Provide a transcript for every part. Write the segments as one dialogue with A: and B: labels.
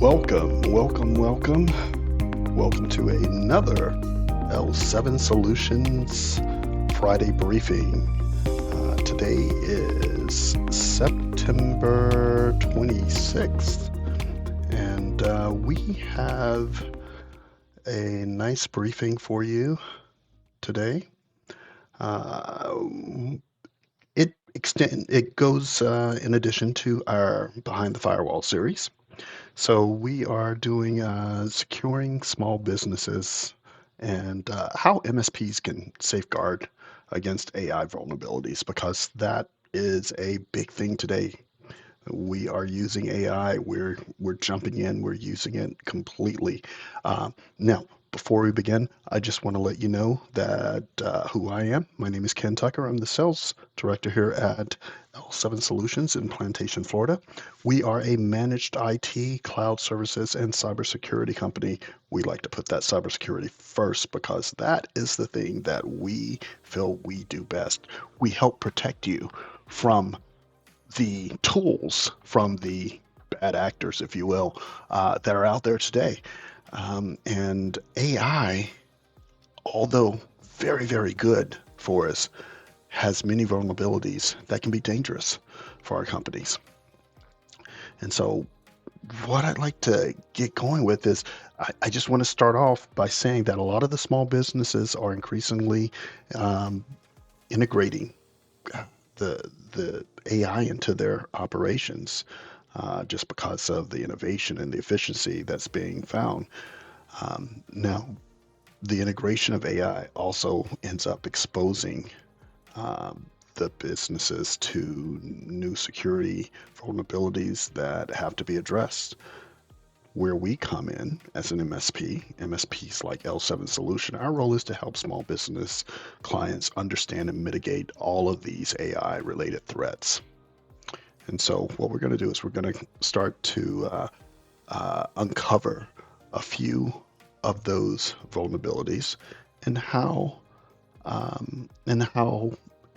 A: Welcome. Welcome to another L7 Solutions Friday briefing. Today is September 26th, and we have a nice briefing for you today. It goes in addition to our Behind the Firewall series. So we are doing securing small businesses and how MSPs can safeguard against AI vulnerabilities, because that is a big thing today. We are using AI. We're jumping in. We're using it completely. Now, before we begin, I just want to let you know that who I am. My name is Ken Tucker. I'm the sales director here at L7 Solutions in Plantation, Florida. We are a managed IT, cloud services, and cybersecurity company. We like to put that cybersecurity first because that is the thing that we feel we do best. We help protect you from the tools, from the bad actors, if you will, that are out there today. And AI, although very, very good for us, has many vulnerabilities that can be dangerous for our companies. And so, what I'd like to get going with is I just want to start off by saying that a lot of the small businesses are increasingly integrating the AI into their operations, just because of the innovation and the efficiency that's being found. Now, the integration of AI also ends up exposing the businesses to new security vulnerabilities that have to be addressed. Where we come in as an MSPs like L7 Solution, our role is to help small business clients understand and mitigate all of these AI related threats. And so what we're going to do is we're going to start to uncover a few of those vulnerabilities and how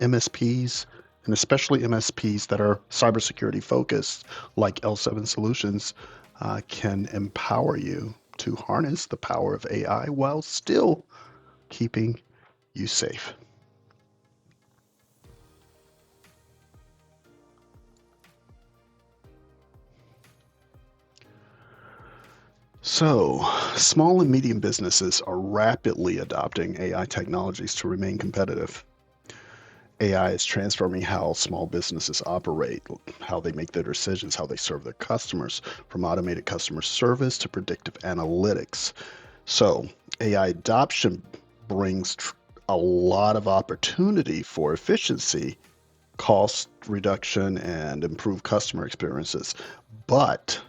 A: MSPs, and especially MSPs that are cybersecurity focused like L7 Solutions, can empower you to harness the power of AI while still keeping you safe. So, small and medium businesses are rapidly adopting AI technologies to remain competitive. AI is transforming how small businesses operate, how they make their decisions, how they serve their customers, from automated customer service to predictive analytics. So, AI adoption brings a lot of opportunity for efficiency, cost reduction, and improved customer experiences. But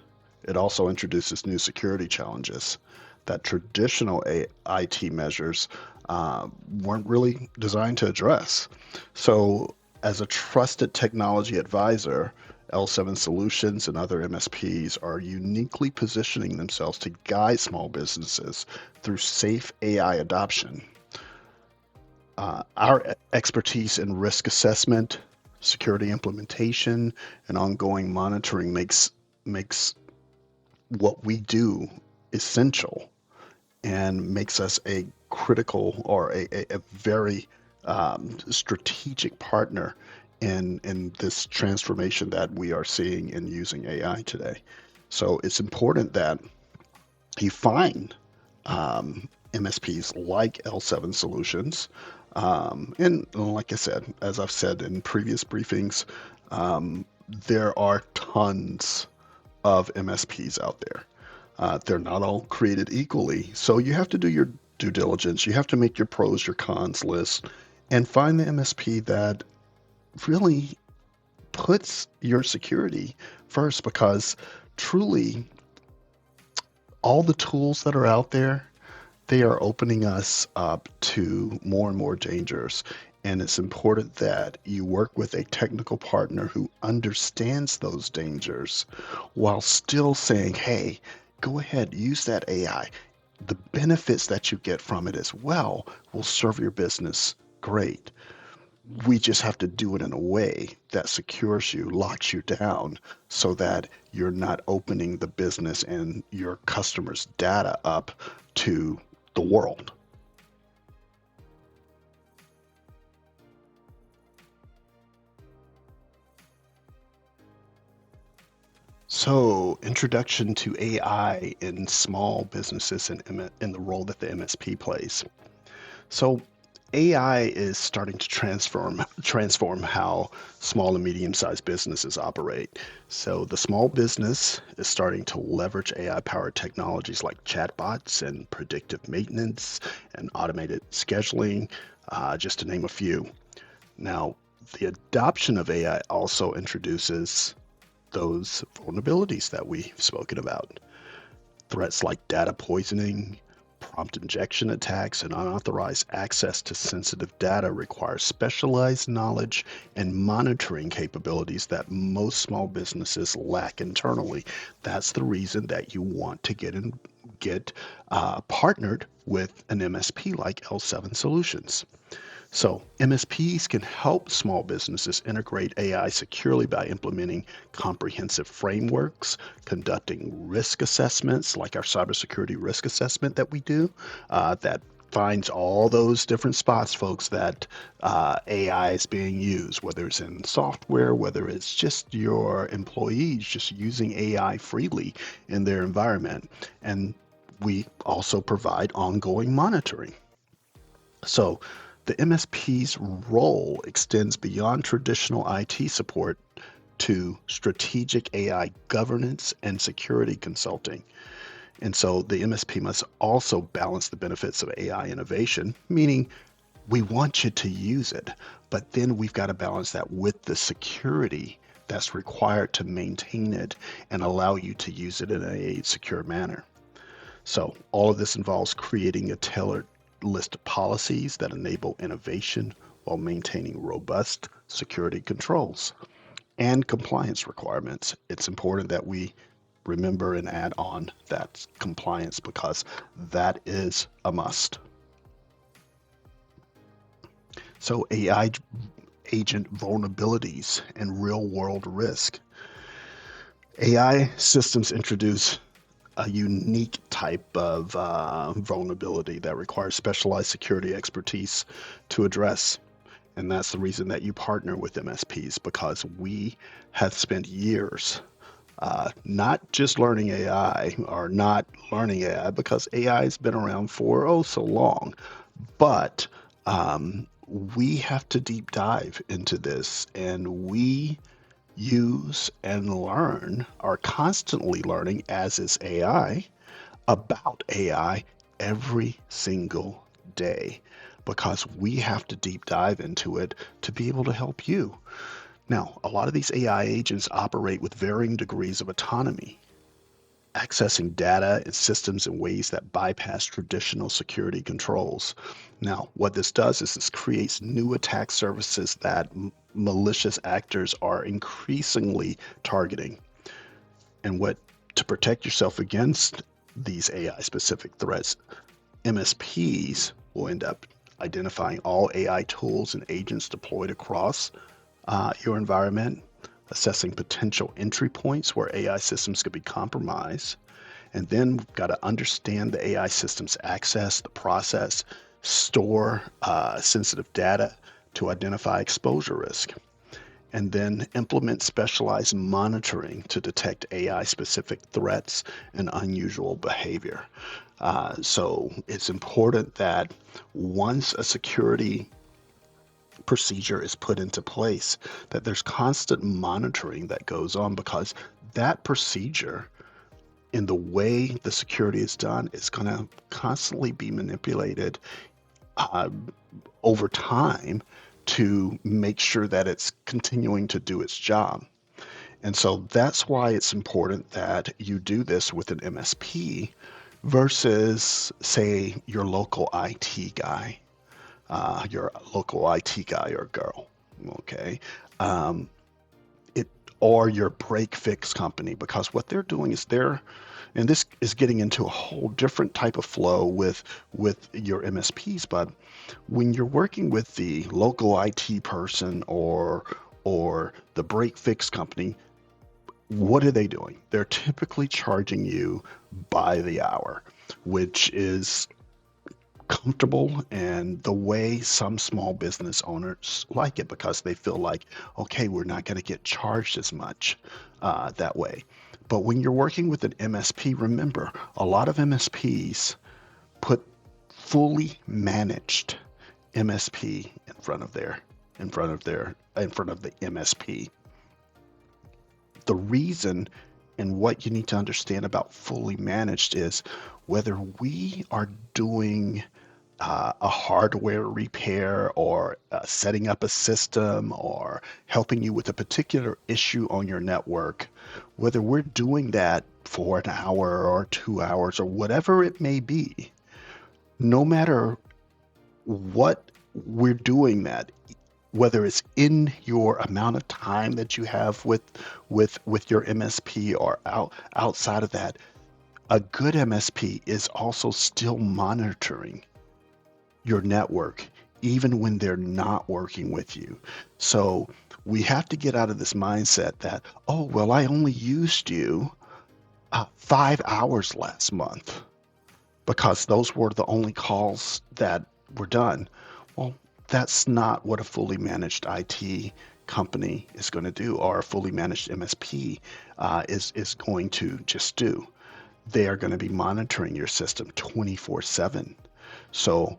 A: it also introduces new security challenges that traditional IT measures weren't really designed to address. So, as a trusted technology advisor, L7 Solutions and other MSPs are uniquely positioning themselves to guide small businesses through safe AI adoption. Our expertise in risk assessment, security implementation, and ongoing monitoring makes what we do essential and makes us a critical or a very strategic partner in this transformation that we are seeing in using AI today. So it's important that you find MSPs like L7 Solutions. And like I said, as I've said in previous briefings, there are tons of MSPs out there. They're not all created equally. So you have to do your due diligence. You have to make your pros, your cons list, and find the MSP that really puts your security first, because truly all the tools that are out there, they are opening us up to more and more dangers. And it's important that you work with a technical partner who understands those dangers while still saying, hey, go ahead, use that AI. The benefits that you get from it as well will serve your business great. We just have to do it in a way that secures you, locks you down, so that you're not opening the business and your customers' data up to the world. So, introduction to AI in small businesses and in the role that the MSP plays. So, AI is starting to transform how small and medium-sized businesses operate. So, the small business is starting to leverage AI-powered technologies like chatbots and predictive maintenance and automated scheduling, just to name a few. Now, the adoption of AI also introduces those vulnerabilities that we've spoken about. Threats like data poisoning, prompt injection attacks, and unauthorized access to sensitive data require specialized knowledge and monitoring capabilities that most small businesses lack internally. That's the reason that you want to get partnered with an MSP like L7 Solutions. So, MSPs can help small businesses integrate AI securely by implementing comprehensive frameworks, conducting risk assessments like our cybersecurity risk assessment that we do, that finds all those different spots, folks, that AI is being used, whether it's in software, whether it's just your employees just using AI freely in their environment. And we also provide ongoing monitoring. So the MSP's role extends beyond traditional IT support to strategic AI governance and security consulting. And so the MSP must also balance the benefits of AI innovation, meaning we want you to use it, but then we've got to balance that with the security that's required to maintain it and allow you to use it in a secure manner. So, all of this involves creating a tailored list of policies that enable innovation while maintaining robust security controls and compliance requirements. It's important that we remember and add on that compliance because that is a must. So, AI agent vulnerabilities and real world risk. AI systems introduce a unique type of vulnerability that requires specialized security expertise to address. And that's the reason that you partner with MSPs because we have spent years not just learning AI or not learning AI because AI has been around for oh so long, but we have to deep dive into this and we use and learn, are constantly learning, as is AI, about AI every single day because we have to deep dive into it to be able to help you. Now, a lot of these AI agents operate with varying degrees of autonomy, accessing data and systems in ways that bypass traditional security controls. Now, what this does is this creates new attack surfaces that malicious actors are increasingly targeting. And what to protect yourself against these AI specific threats, MSPs will end up identifying all AI tools and agents deployed across your environment, assessing potential entry points where AI systems could be compromised. And then we've got to understand the AI system's access, the process, store sensitive data to identify exposure risk, and then implement specialized monitoring to detect AI specific threats and unusual behavior. So it's important that once a security procedure is put into place, that there's constant monitoring that goes on because that procedure in the way the security is done is going to constantly be manipulated uh, over time to make sure that it's continuing to do its job. And so that's why it's important that you do this with an MSP versus, say, your local IT guy, your local IT guy or girl. Okay. Um, it or your break fix company, because what they're doing is and this is getting into a whole different type of flow with your MSPs, but when you're working with the local IT person or the break fix company, what are they doing? They're typically charging you by the hour, which is comfortable and the way some small business owners like it, because they feel like, okay, we're not going to get charged as much that way. But when you're working with an MSP, remember, a lot of MSPs put fully managed MSP in front of the MSP. The reason and what you need to understand about fully managed is whether we are doing a hardware repair or setting up a system or helping you with a particular issue on your network, whether we're doing that for an hour or 2 hours or whatever it may be, no matter what we're doing that, whether it's in your amount of time that you have with your MSP or outside of that, a good MSP is also still monitoring your network even when they're not working with you. So we have to get out of this mindset that, oh, well, I only used you 5 hours last month because those were the only calls that were done. Well, that's not what a fully managed IT company is going to do, or a fully managed MSP is going to just do. They are going to be monitoring your system 24/7. So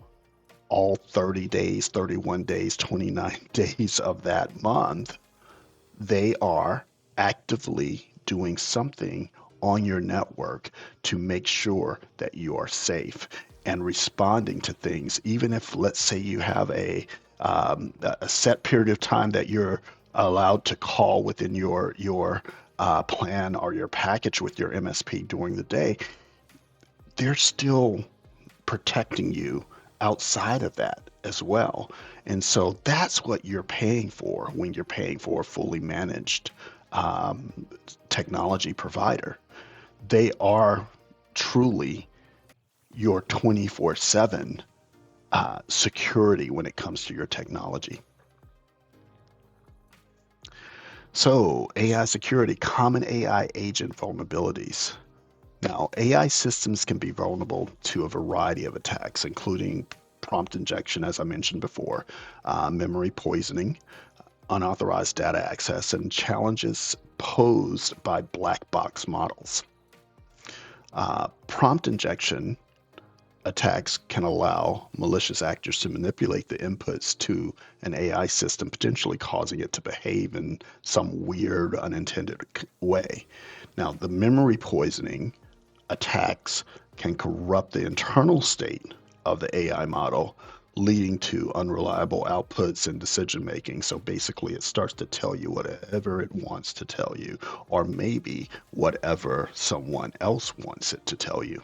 A: all 30 days, 31 days, 29 days of that month, they are actively doing something on your network to make sure that you are safe and responding to things. Even if, let's say, you have a set period of time that you're allowed to call within your plan or your package with your MSP during the day, they're still protecting you outside of that as well. And so that's what you're paying for when you're paying for a fully managed um, technology provider. They are truly your 24/7 security when it comes to your technology. So, AI security, common AI agent vulnerabilities. Now, AI systems can be vulnerable to a variety of attacks, including prompt injection, as I mentioned before, memory poisoning, unauthorized data access, and challenges posed by black box models. Prompt injection attacks can allow malicious actors to manipulate the inputs to an AI system, potentially causing it to behave in some weird, unintended way. Now, the memory poisoning attacks can corrupt the internal state of the AI model, leading to unreliable outputs and decision making. So basically, it starts to tell you whatever it wants to tell you, or maybe whatever someone else wants it to tell you.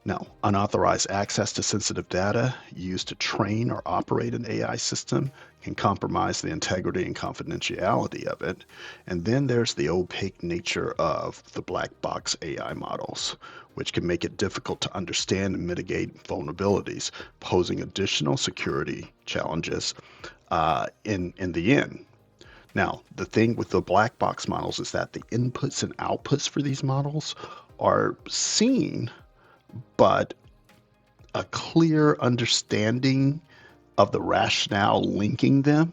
A: Now, unauthorized access to sensitive data used to train or operate an AI system can compromise the integrity and confidentiality of it. And then there's the opaque nature of the black box AI models, which can make it difficult to understand and mitigate vulnerabilities, posing additional security challenges in the end. Now, the thing with the black box models is that the inputs and outputs for these models are seen, but a clear understanding of the rationale linking them,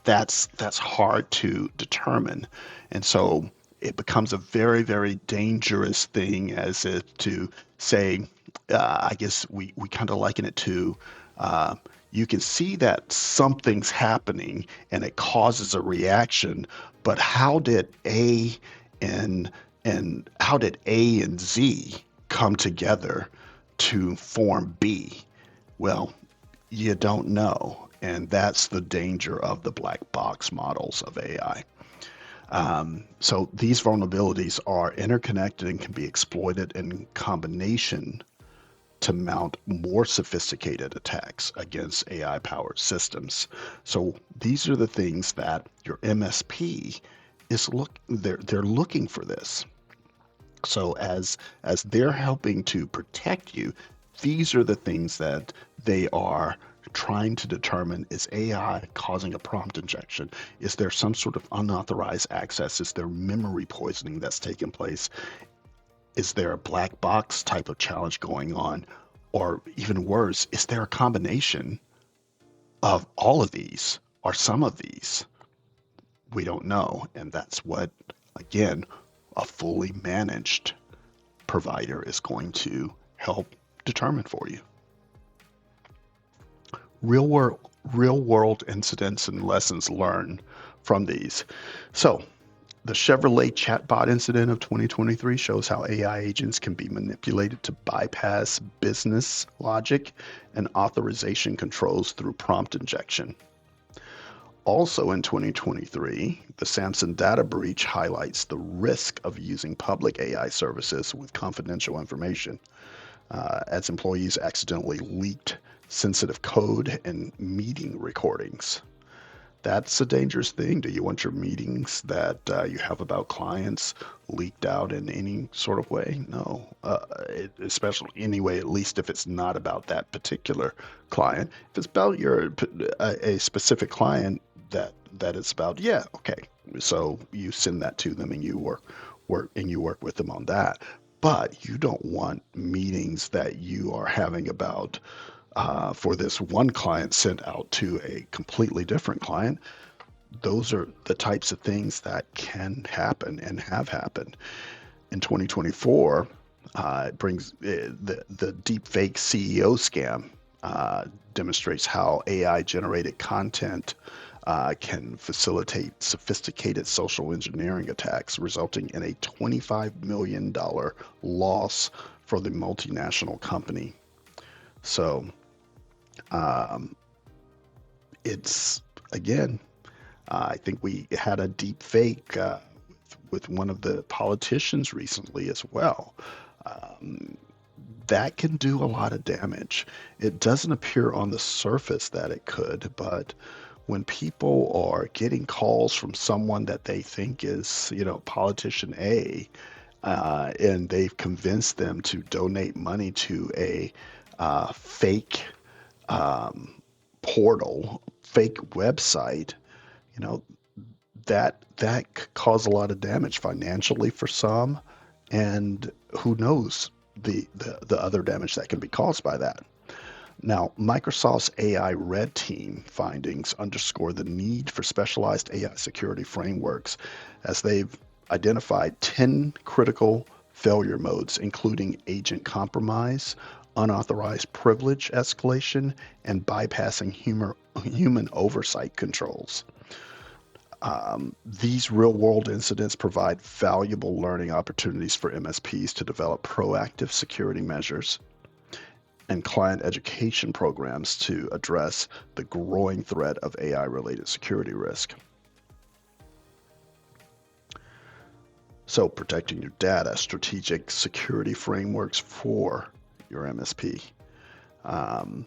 A: that's hard to determine. And so it becomes a very, very dangerous thing, as if to say, I guess we kind of liken it to, uh, you can see that something's happening and it causes a reaction, but and how did A and Z come together to form B? Well, you don't know. And that's the danger of the black box models of AI. So these vulnerabilities are interconnected and can be exploited in combination to mount more sophisticated attacks against AI powered systems. So these are the things that your MSP is they're looking for this. So as they're helping to protect you, these are the things that they are trying to determine: is AI causing a prompt injection? Is there some sort of unauthorized access? Is there memory poisoning that's taking place? Is there a black box type of challenge going on? Or even worse, is there a combination of all of these or some of these? We don't know. And that's what, again, a fully managed provider is going to help determine for you. Real world, real world incidents and lessons learned from these. So, the Chevrolet chatbot incident of 2023 shows how AI agents can be manipulated to bypass business logic and authorization controls through prompt injection. Also in 2023, the Samsung data breach highlights the risk of using public AI services with confidential information, as employees accidentally leaked sensitive code and meeting recordings. That's a dangerous thing. Do you want your meetings that you have about clients leaked out in any sort of way? No, especially anyway, at least if it's not about that particular client. If it's about a specific client that it's about, yeah, okay. So you send that to them and you work with them on that. But you don't want meetings that you are having about for this one client sent out to a completely different client. Those are the types of things that can happen and have happened. In 2024, it brings the deepfake CEO scam, demonstrates how AI generated content can facilitate sophisticated social engineering attacks, resulting in a $25 million loss for the multinational company. So um, it's, again, I think we had a deep fake with one of the politicians recently as well. Um, that can do a lot of damage. It doesn't appear on the surface that it could, but when people are getting calls from someone that they think is, politician A, and they've convinced them to donate money to a fake um, portal, fake website, you know, that could cause a lot of damage financially for some, and who knows the other damage that can be caused by that. Now, Microsoft's AI Red Team findings underscore the need for specialized AI security frameworks, as they've identified 10 critical failure modes, including agent compromise, unauthorized privilege escalation, and bypassing human oversight controls. These real world incidents provide valuable learning opportunities for MSPs to develop proactive security measures and client education programs to address the growing threat of AI related security risk. So, protecting your data, strategic security frameworks for your MSP. Um,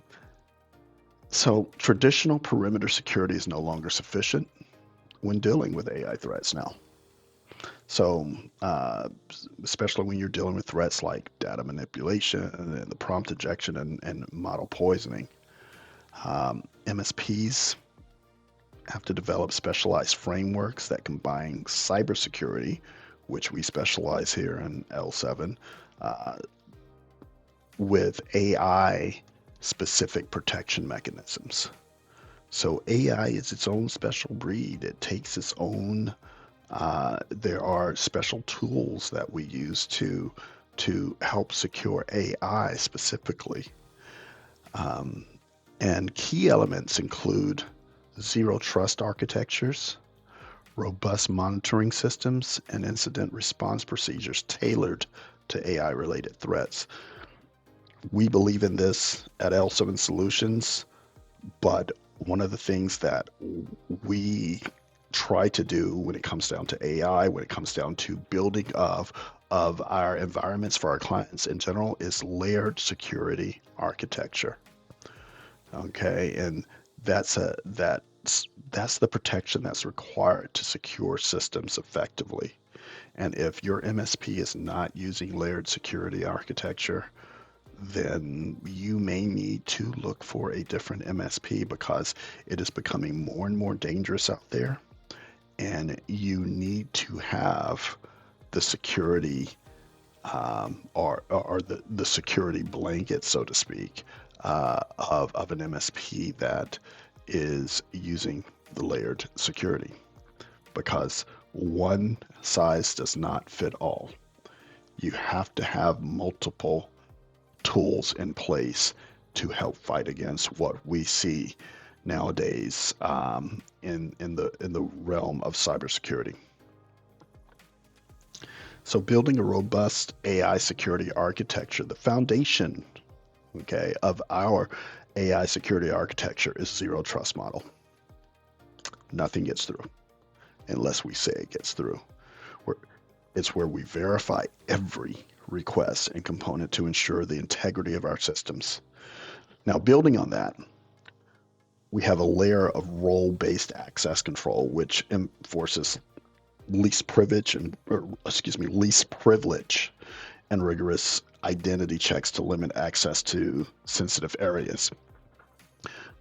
A: so, traditional perimeter security is no longer sufficient when dealing with AI threats now. So, especially when you're dealing with threats like data manipulation and the prompt injection and model poisoning, MSPs have to develop specialized frameworks that combine cybersecurity, which we specialize here in L7, uh, with AI specific protection mechanisms. So AI is its own special breed. It takes its own. There are special tools that we use to help secure AI specifically. Um, and key elements include zero trust architectures, robust monitoring systems, and incident response procedures tailored to AI related threats. We believe in this at L7 Solutions, but one of the things that we try to do when it comes down to AI, when it comes down to building of our environments for our clients in general, is layered security architecture. Okay, and that's the protection that's required to secure systems effectively. And if your MSP is not using layered security architecture, then you may need to look for a different MSP because it is becoming more and more dangerous out there. And you need to have the security or the security blanket, so to speak, of an MSP that is using the layered security because one size does not fit all. You have to have multiple tools in place to help fight against what we see nowadays in the realm of cybersecurity. So building a robust AI security architecture, the foundation, okay, of our AI security architecture is zero trust model. Nothing gets through unless we say it gets through. It's where we verify every request and component to ensure the integrity of our systems. Now, building on that, we have a layer of role-based access control, which enforces least privilege and rigorous identity checks to limit access to sensitive areas.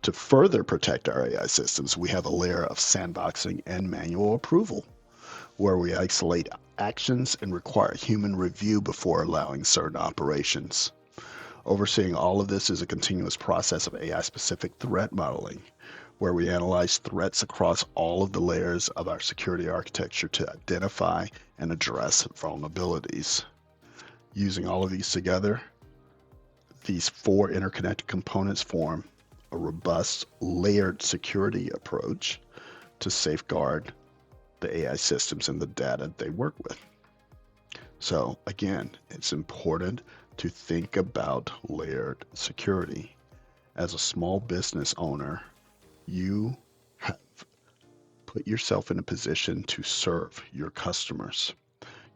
A: To further protect our AI systems, we have a layer of sandboxing and manual approval, where we isolate actions and require human review before allowing certain operations. Overseeing all of this is a continuous process of AI-specific threat modeling, where we analyze threats across all of the layers of our security architecture to identify and address vulnerabilities. Using all of these together, these four interconnected components form a robust, layered security approach to safeguard the AI systems and the data they work with. So again, it's important to think about layered security. As a small business owner, you have put yourself in a position to serve your customers.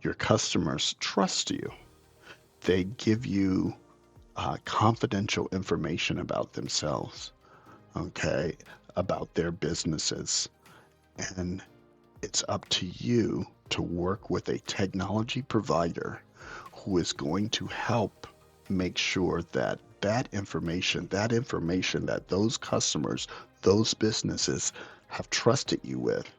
A: Your customers trust you. They give you confidential information about themselves, okay, about their businesses. And it's up to you to work with a technology provider who is going to help make sure that information that those customers, those businesses have trusted you with,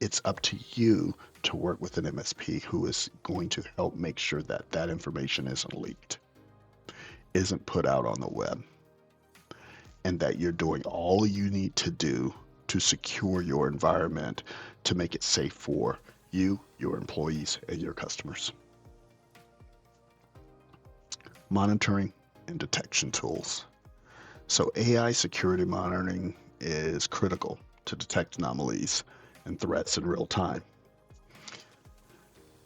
A: it's up to you to work with an MSP who is going to help make sure that that information isn't leaked, isn't put out on the web, and that you're doing all you need to do to secure your environment to make it safe for you, your employees, and your customers. Monitoring and detection tools. So AI security monitoring is critical to detect anomalies and threats in real time.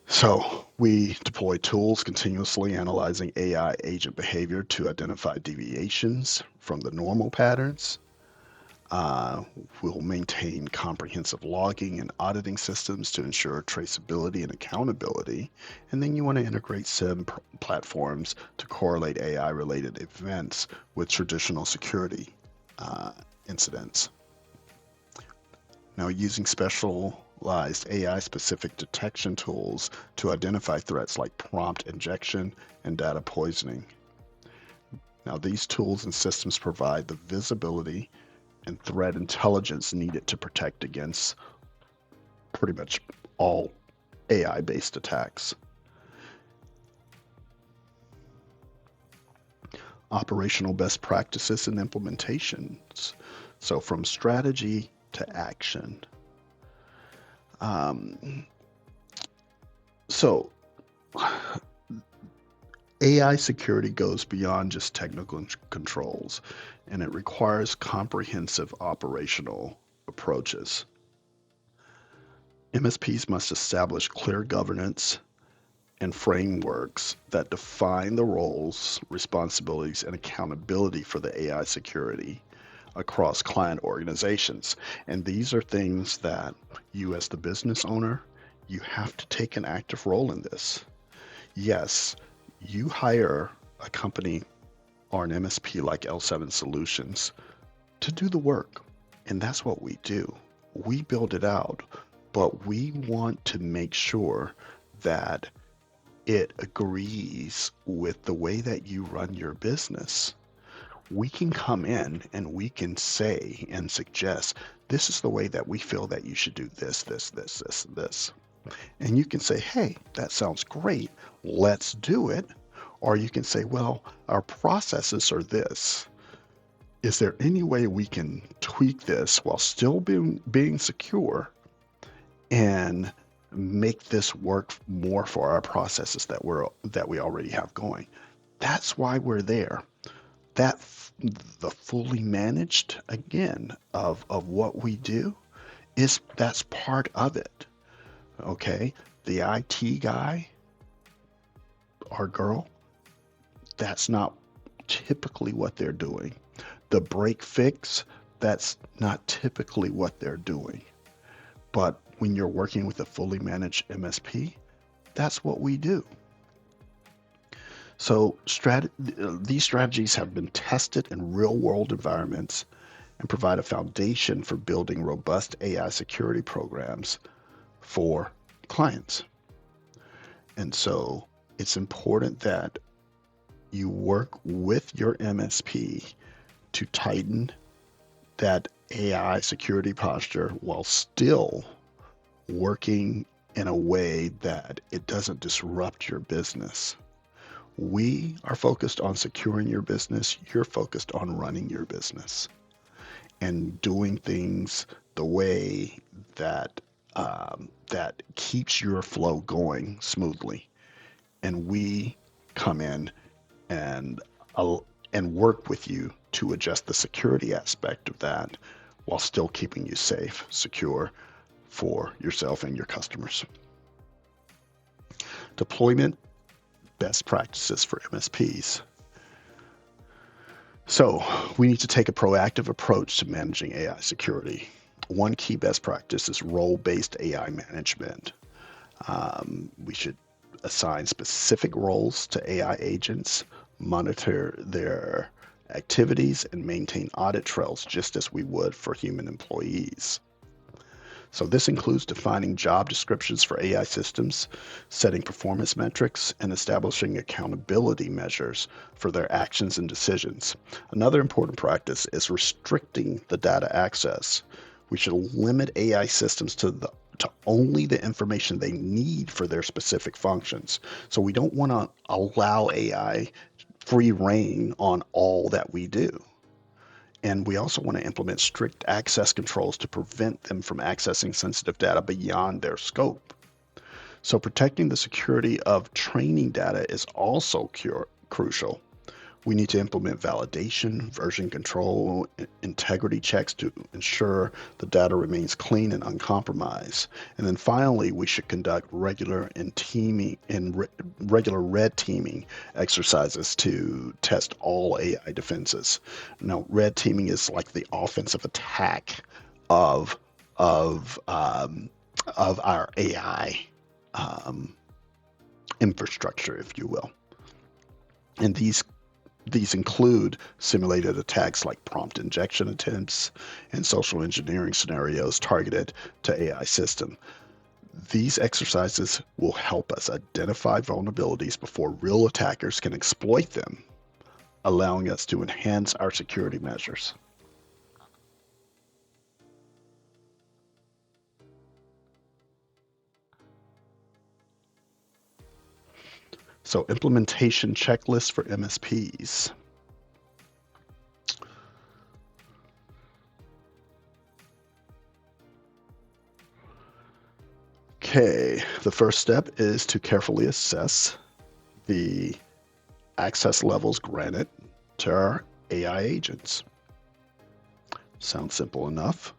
A: So we deploy tools continuously analyzing AI agent behavior to identify deviations from the normal patterns. We'll maintain comprehensive logging and auditing systems to ensure traceability and accountability. And then you want to integrate SIM platforms to correlate AI-related events with traditional security incidents. Now, using specialized AI-specific detection tools to identify threats like prompt injection and data poisoning. Now, these tools and systems provide the visibility and threat intelligence needed to protect against pretty much all AI-based attacks. Operational best practices and implementations. So from strategy to action. So AI security goes beyond just technical controls, and it requires comprehensive operational approaches. MSPs must establish clear governance and frameworks that define the roles, responsibilities, and accountability for the AI security across client organizations. And these are things that you, as the business owner, you have to take an active role in this. Yes, you hire a company or an MSP like L7 Solutions to do the work. And that's what we do. We build it out, but we want to make sure that it agrees with the way that you run your business. We can come in and we can say and suggest, this is the way that we feel that you should do this. And you can say, hey, that sounds great. Let's do it. Or you can say, well, our processes are this. Is there any way we can tweak this while still being secure and make this work more for our processes that we already have going? That's why we're there. That the fully managed again of what we do that's part of it. Okay, the IT guy or girl, that's not typically what they're doing. The break fix, that's not typically what they're doing. But when you're working with a fully managed MSP, that's what we do. So these strategies have been tested in real world environments and provide a foundation for building robust AI security programs for clients. And so it's important that you work with your MSP to tighten that AI security posture while still working in a way that it doesn't disrupt your business. We are focused on securing your business. You're focused on running your business and doing things the way that that keeps your flow going smoothly. And we come in and and work with you to adjust the security aspect of that while still keeping you safe, secure for yourself and your customers. Deployment best practices for MSPs. So we need to take a proactive approach to managing AI security. One key best practice is role-based AI management. We should assign specific roles to AI agents, monitor their activities, and maintain audit trails just as we would for human employees. So this includes defining job descriptions for AI systems, setting performance metrics, and establishing accountability measures for their actions and decisions. Another important practice is restricting the data access. We should limit AI systems to only the information they need for their specific functions. So we don't want to allow AI free reign on all that we do. And we also want to implement strict access controls to prevent them from accessing sensitive data beyond their scope. So protecting the security of training data is also crucial. We need to implement validation, version control, integrity checks to ensure the data remains clean and uncompromised. And then finally, we should conduct regular red teaming exercises to test all AI defenses. Now, red teaming is like the offensive attack of our AI infrastructure, if you will. And these include simulated attacks like prompt injection attempts and social engineering scenarios targeted to AI system. These exercises will help us identify vulnerabilities before real attackers can exploit them, allowing us to enhance our security measures. So implementation checklists for MSPs. Okay, the first step is to carefully assess the access levels granted to our AI agents. Sounds simple enough.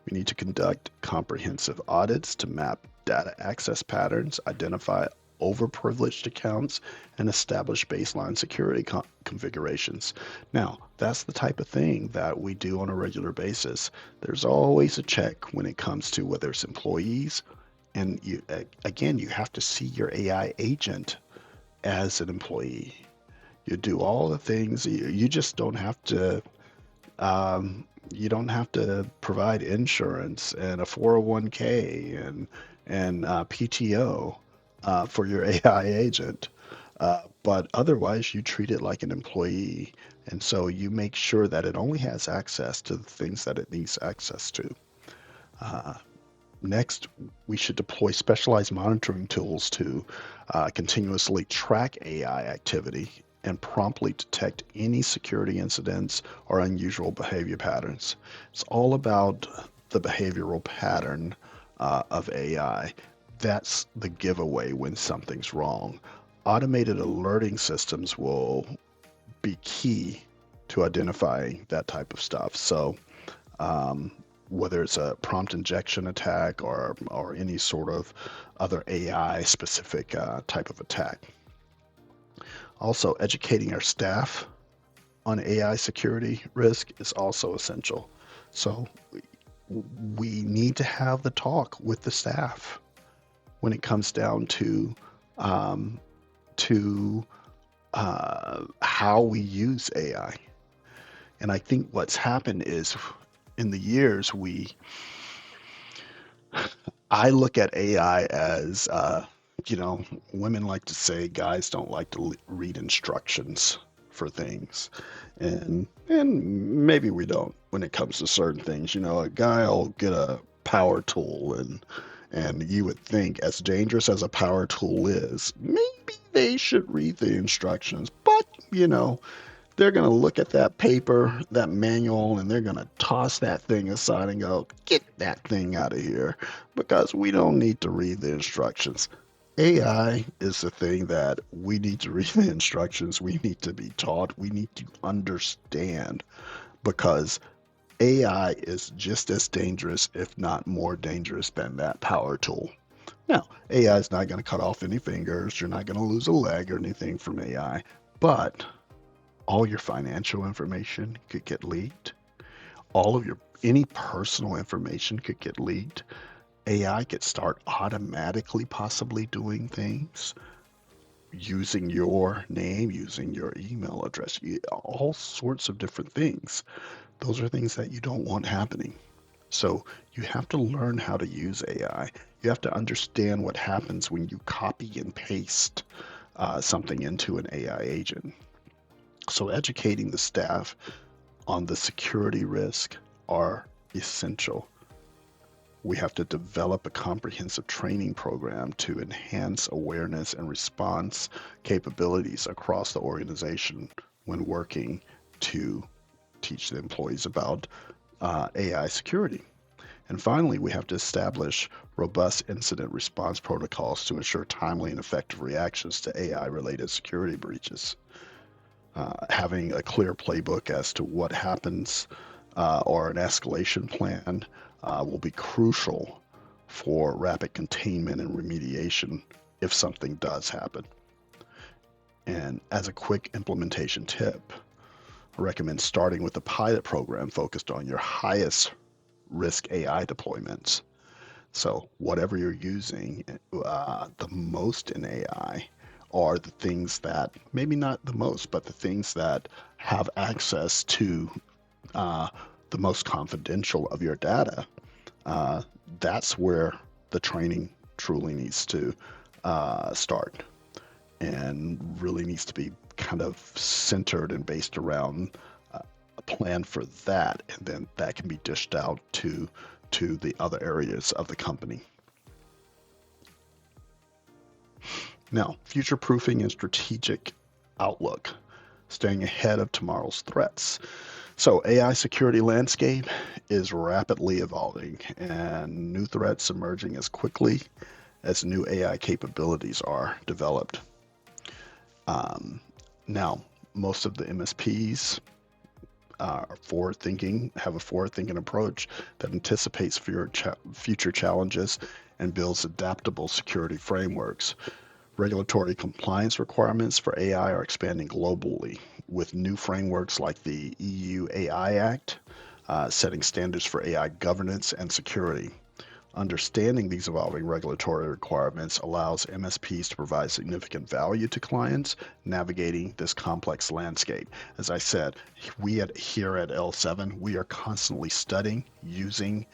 A: We need to conduct comprehensive audits to map data access patterns, identify overprivileged accounts, and establish baseline security configurations. Now, that's the type of thing that we do on a regular basis. There's always a check when it comes to whether it's employees, and you have to see your AI agent as an employee. You do all the things. You just don't have to. You don't have to provide insurance and a 401k and PTO for your AI agent. But otherwise, you treat it like an employee. And so you make sure that it only has access to the things that it needs access to. Uh, Next, we should deploy specialized monitoring tools to continuously track AI activity and promptly detect any security incidents or unusual behavior patterns. It's all about the behavioral pattern of AI. That's the giveaway when something's wrong. Automated alerting systems will be key to identifying that type of stuff. So, um, whether it's a prompt injection attack or any sort of other AI specific type of attack. Also, educating our staff on AI security risk is also essential. So we need to have the talk with the staff when it comes down um, to how we use AI. And I think what's happened is in the years I look at AI as, you know, women like to say guys don't like to read instructions for things, and maybe we don't when it comes to certain things. You know, a guy will get a power tool, and you would think, as dangerous as a power tool is, maybe they should read the instructions. But you know, they're going to look at that paper, that manual, and they're going to toss that thing aside and go, get that thing out of here because we don't need to read the instructions. AI is the thing that we need to read the instructions. We need to be taught. We need to understand because AI is just as dangerous, if not more dangerous, than that power tool. Now, AI is not going to cut off any fingers. You're not going to lose a leg or anything from AI, but all your financial information could get leaked. All of your any personal information could get leaked. AI could start automatically possibly doing things using your name, using your email address, all sorts of different things. Those are things that you don't want happening. So you have to learn how to use AI. You have to understand what happens when you copy and paste something into an AI agent. So educating the staff on the security risk are essential. We have to develop a comprehensive training program to enhance awareness and response capabilities across the organization when working to teach the employees about AI security. And finally, we have to establish robust incident response protocols to ensure timely and effective reactions to AI related security breaches. Having a clear playbook as to what happens or an escalation plan will be crucial for rapid containment and remediation if something does happen. And as a quick implementation tip, I recommend starting with a pilot program focused on your highest risk AI deployments. So, whatever you're using the most in AI are the things that, maybe not the most, but the things that have access to uh, the most confidential of your data. Uh, that's where the training truly needs to start and really needs to be kind of centered and based around a plan for that, and then that can be dished out to the other areas of the company. Now, future proofing and strategic outlook, staying ahead of tomorrow's threats. So, AI security landscape is rapidly evolving, and new threats emerging as quickly as new AI capabilities are developed. Um, Now, most of the MSPs are forward thinking, have a forward thinking approach that anticipates future challenges and builds adaptable security frameworks. Regulatory compliance requirements for AI are expanding globally, with new frameworks like the EU AI Act setting standards for AI governance and security. Understanding these evolving regulatory requirements allows MSPs to provide significant value to clients navigating this complex landscape. As I said, here at L7, we are constantly studying, using,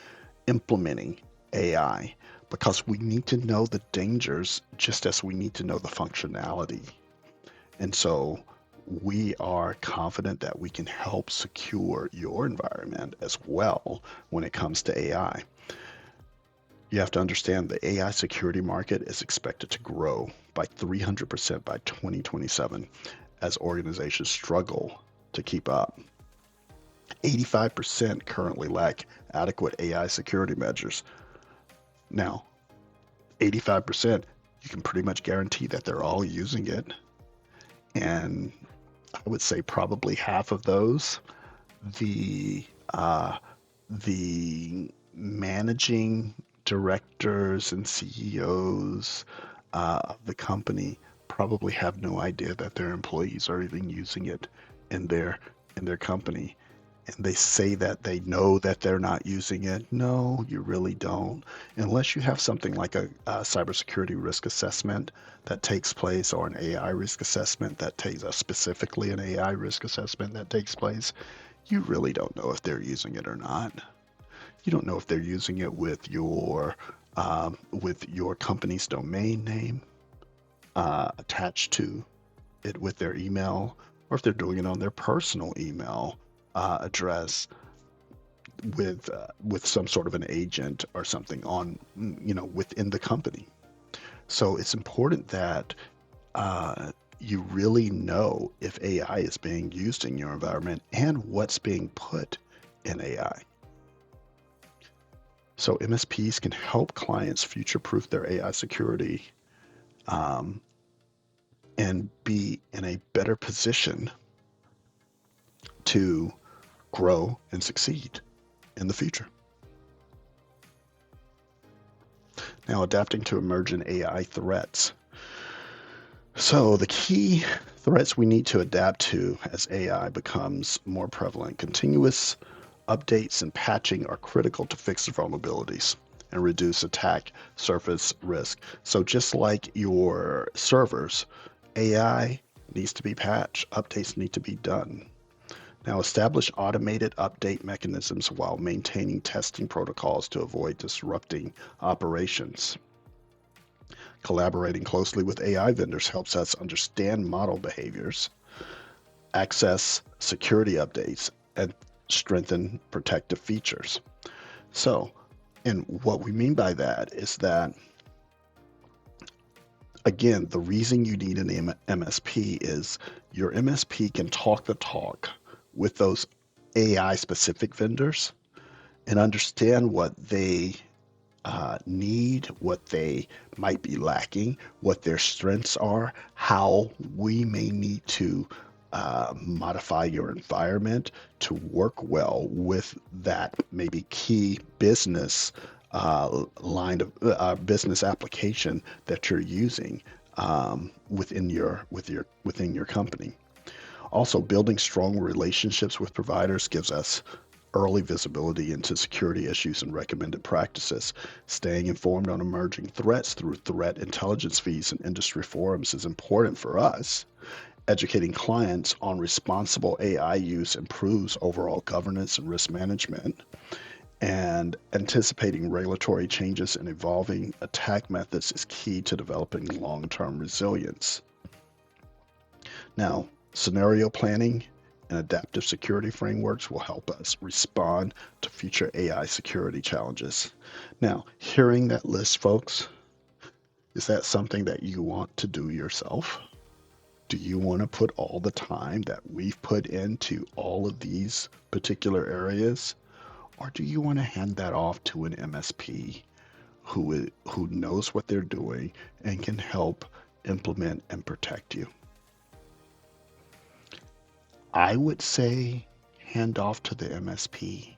A: implementing AI because we need to know the dangers just as we need to know the functionality. And so we are confident that we can help secure your environment as well when it comes to AI. You have to understand the AI security market is expected to grow by 300% by 2027 as organizations struggle to keep up. 85% currently lack adequate AI security measures. Now, 85%, you can pretty much guarantee that they're all using it. And I would say probably half of those, the the managing directors and CEOs of the company probably have no idea that their employees are even using it in their company. And they say that they know that they're not using it. No, you really don't. Unless you have something like a cybersecurity risk assessment that takes place, or an AI risk assessment that takes specifically an AI risk assessment that takes place, you really don't know if they're using it or not. You don't know if they're using it with your company's domain name attached to it with their email, or if they're doing it on their personal email address with some sort of an agent or something on within the company. So it's important that you really know if AI is being used in your environment and what's being put in AI. So MSPs can help clients future-proof their AI security um, and be in a better position to grow and succeed in the future. Now, adapting to emerging AI threats. So the key threats we need to adapt to as AI becomes more prevalent. Continuous updates and patching are critical to fix the vulnerabilities and reduce attack surface risk. So just like your servers, AI needs to be patched, updates need to be done. Now, establish automated update mechanisms while maintaining testing protocols to avoid disrupting operations. Collaborating closely with AI vendors helps us understand model behaviors, access security updates, and strengthen protective features. So, and what we mean by that is that, again, the reason you need an MSP is your MSP can talk the talk with those AI specific vendors and understand what they need, what they might be lacking, what their strengths are, how we may need to modify your environment to work well with that maybe key business line of business application that you're using within your company. Also, building strong relationships with providers gives us early visibility into security issues and recommended practices. Staying informed on emerging threats through threat intelligence feeds and industry forums is important for us. Educating clients on responsible AI use improves overall governance and risk management. And anticipating regulatory changes and evolving attack methods is key to developing long-term resilience. Now, scenario planning and adaptive security frameworks will help us respond to future AI security challenges. Now, hearing that list, folks, is that something that you want to do yourself? Do you want to put all the time that we've put into all of these particular areas? Or do you want to hand that off to an MSP who knows what they're doing and can help implement and protect you? I would say hand off to the MSP,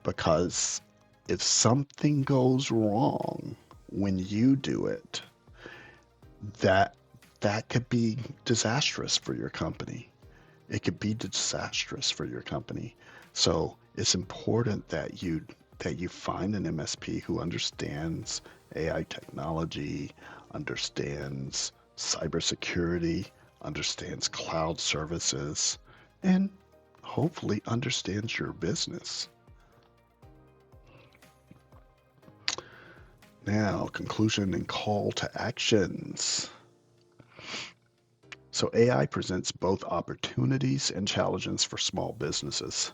A: because if something goes wrong when you do it, that that could be disastrous for your company. It could be disastrous for your company. So it's important that you that you find an MSP who understands AI technology, understands cybersecurity, understands cloud services, and hopefully understands your business. Now, conclusion and call to actions. So AI presents both opportunities and challenges for small businesses.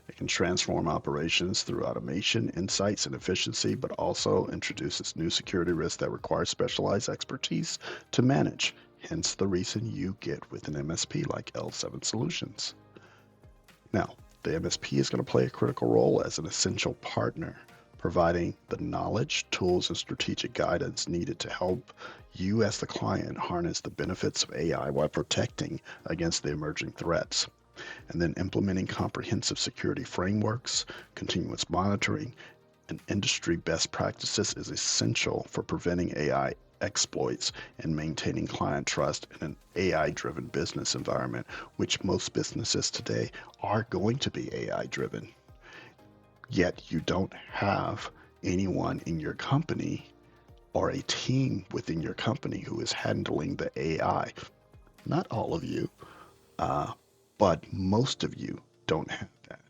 A: It can transform operations through automation, insights, and efficiency, but also introduces new security risks that require specialized expertise to manage. Hence the reason you get with an MSP like L7 Solutions. Now, the MSP is going to play a critical role as an essential partner, providing the knowledge, tools, and strategic guidance needed to help you as the client harness the benefits of AI while protecting against the emerging threats. And then implementing comprehensive security frameworks, continuous monitoring, and industry best practices is essential for preventing AI exploits and maintaining client trust in an AI-driven business environment, which most businesses today are going to be AI-driven. Yet you don't have anyone in your company or a team within your company who is handling the AI. Not all of you, but most of you don't have that.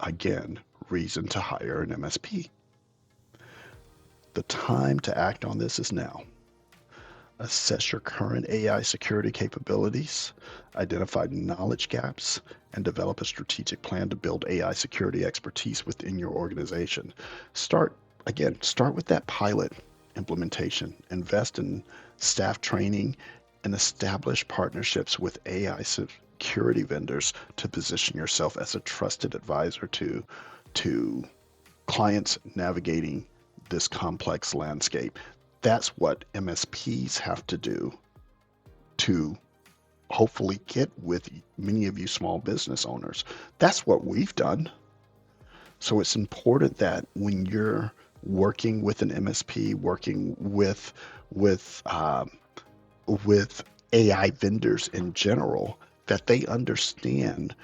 A: Again, reason to hire an MSP. The time to act on this is now. Assess your current AI security capabilities, identify knowledge gaps, and develop a strategic plan to build AI security expertise within your organization. Start with that pilot implementation. Invest in staff training and establish partnerships with AI security vendors to position yourself as a trusted advisor to clients navigating this complex landscape. That's what MSPs have to do to hopefully get with many of you small business owners. That's what we've done. So it's important that when you're working with an MSP, working with AI vendors in general, that they understand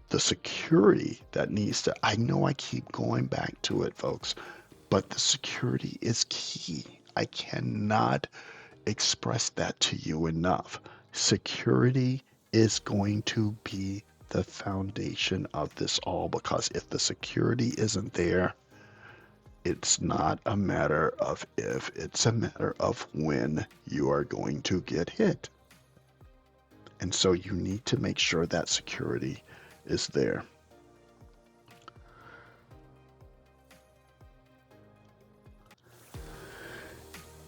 A: the security that needs to. I know I keep going back to it, folks, but the security is key. I cannot express that to you enough. Security is going to be the foundation of this all, because if the security isn't there, it's not a matter of if, it's a matter of when you are going to get hit. And so you need to make sure that security is there.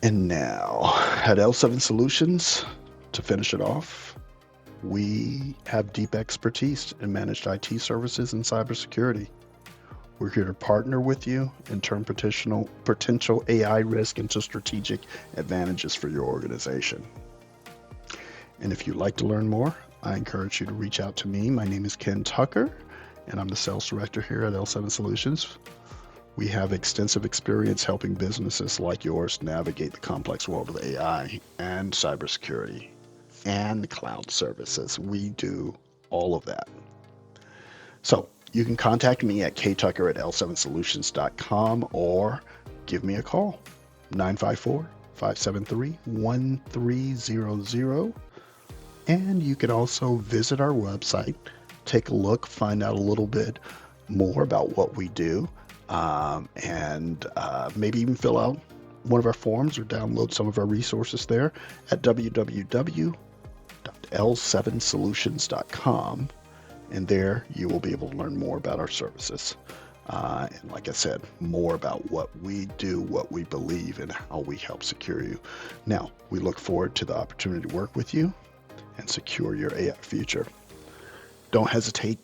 A: And now at L7 Solutions, to finish it off, we have deep expertise in managed IT services and cybersecurity. We're here to partner with you and turn potential AI risk into strategic advantages for your organization. And if you'd like to learn more, I encourage you to reach out to me. My name is Ken Tucker, and I'm the sales director here at L7 Solutions. We have extensive experience helping businesses like yours navigate the complex world of AI and cybersecurity and cloud services. We do all of that. So you can contact me at ktucker@l7solutions.com or give me a call, 954-573-1300. And you can also visit our website, take a look, find out a little bit more about what we do, and maybe even fill out one of our forms or download some of our resources there at www.l7solutions.com. And there you will be able to learn more about our services. And like I said, more about what we do, what we believe, and how we help secure you. Now, we look forward to the opportunity to work with you and secure your AI future. Don't hesitate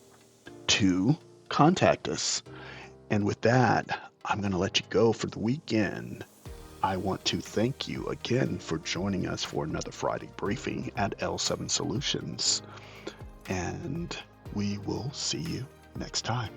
A: to contact us. And with that, I'm going to let you go for the weekend. I want to thank you again for joining us for another Friday briefing at L7 Solutions. And we will see you next time.